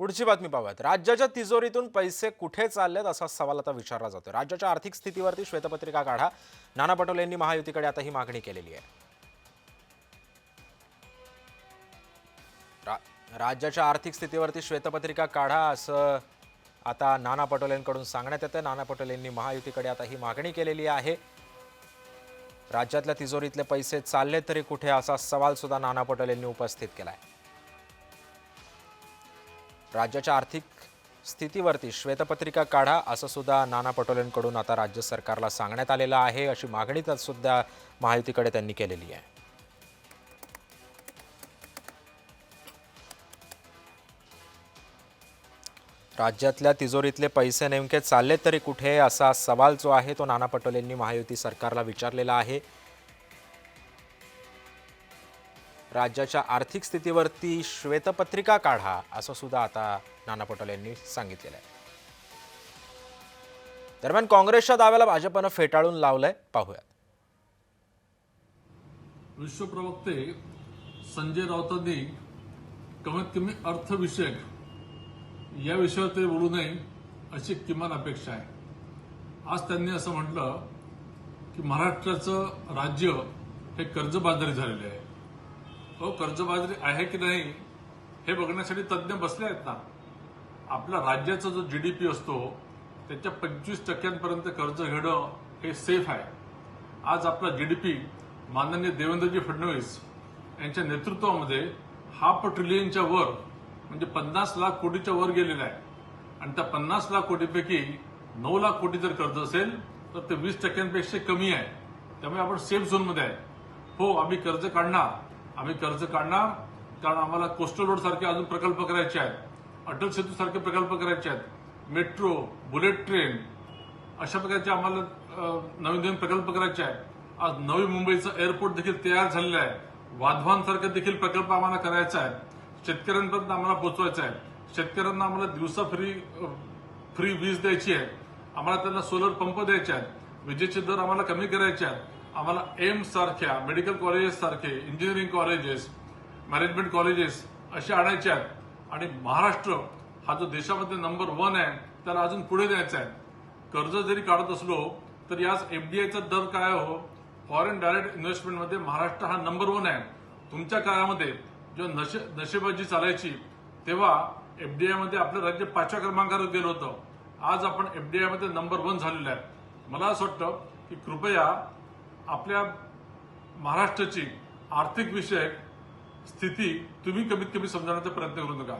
पुढची बातमी पाहूयात। राज्याच्या तिजोरीतून पैसे कुठे चाललेत असा सवाल आता विचारला जातोय। राज्याच्या आर्थिक स्थितीवरती श्वेतपत्रिका काढा। नाना पटोले यांनी महायुतीकडे आता ही मागणी केलेली आहे। राज्याच्या आर्थिक स्थितीवरती श्वेतपत्रिका काढा असं आता नाना पटोलेंकडून सांगण्यात येतं। नाना पटोले यांनी महायुतीकडे आता ही मागणी केलेली आहे। राज्यातल्या तिजोरीतले पैसे चालले तरी कुठे असा सवाल सुद्धा नाना पटोले यांनी उपस्थित केलाय। राज्याच्या आर्थिक स्थितीवरती श्वेतपत्रिका काढा असं सुद्धा नाना पटोलेंकडून आता राज्य सरकारला सांगण्यात आलेलं आहे। अशी मागणी तर सुद्धा महायुतीकडे त्यांनी केलेली आहे। राज्यातल्या तिजोरीतले पैसे नेमके चालले तरी कुठे असा सवाल जो आहे तो नाना पटोलेंनी महायुती सरकारला विचारलेला आहे। राज्याच्या आर्थिक स्थितीवरती श्वेतपत्रिका काढा असं सुद्धा आता नाना पटोले यांनी सांगितलेलं आहे। दरम्यान काँग्रेसच्या दाव्याला भाजपनं फेटाळून लावलंय, पाहूयात। विश्व प्रवक्ते संजय राऊतांनी कमीत कमी अर्थविषयक या विषयावर ते बोलू नये अशी किमान अपेक्षा आहे। आज त्यांनी असं म्हटलं की महाराष्ट्राचं राज्य हे कर्जबाजारी झालेले आहे। कर्जबाजारी आहे की नाही हे बघण्यासाठी तज्ज्ञ बसले आहेत ना। आपल्या राज्याचा जो जीडीपी असतो त्याच्या 25% कर्ज घेणं हे सेफ आहे। आज आपला जीडीपी माननीय देवेंद्रजी फडणवीस यांच्या नेतृत्वामध्ये 500 ट्रिलियनच्या वर म्हणजे 50 लाख कोटीच्या वर गेलेला आहे। आणि त्या 50 लाख कोटीपैकी 9 लाख कोटी जर कर्ज असेल तर ते 20% कमी आहे। त्यामुळे आपण सेफ झोनमध्ये आहे। हो, आम्ही कर्ज काढणार कारण आम्हाला कोस्टल रोड सारखे अजून प्रकल्प करायचे आहेत, अटल सेतू सारखे प्रकल्प करायचे आहेत, मेट्रो, बुलेट ट्रेन अशा प्रकारचे आम्हाला नवीन प्रकल्प करायचे आहेत। आज नवी मुंबईचं एअरपोर्ट देखील तयार झालेलं आहे। वाधवान सारखे देखील प्रकल्प आम्हाला करायचा आहे। शेतकऱ्यांपर्यंत आम्हाला पोहोचवायचं आहे। शेतकऱ्यांना आम्हाला दिवसा फ्री वीज द्यायची आहे। आम्हाला त्यांना सोलर पंप द्यायचे आहेत। विजेचे दर आम्हाला कमी करायचे आहेत। आम्हाला एम्स सारख्या मेडिकल कॉलेजेस सारखे इंजिनिअरिंग कॉलेजेस, मॅनेजमेंट कॉलेजेस असे आणायचे आहेत। आणि महाराष्ट्र हा जो देशामध्ये नंबर 1 आहे त्याला अजून पुढे न्यायचा आहे। कर्ज जरी काढत असलो तरी आज एफडीआयचा दर काय हो, फॉरेन डायरेक्ट इन्व्हेस्टमेंटमध्ये महाराष्ट्र हा नंबर 1 आहे। तुमच्या काळामध्ये जेव्हा नशेबाजी चालायची तेव्हा एफडीआयमध्ये आपलं राज्य 5व्या क्रमांकावर गेलं होतं। आज आपण एफडीआयमध्ये नंबर 1 झालेलं आहे। मला असं वाटतं की कृपया आपल्या महाराष्ट्राची आर्थिक विषयक स्थिती तुम्ही कमीत कमी समजण्याचा प्रयत्न करू नका।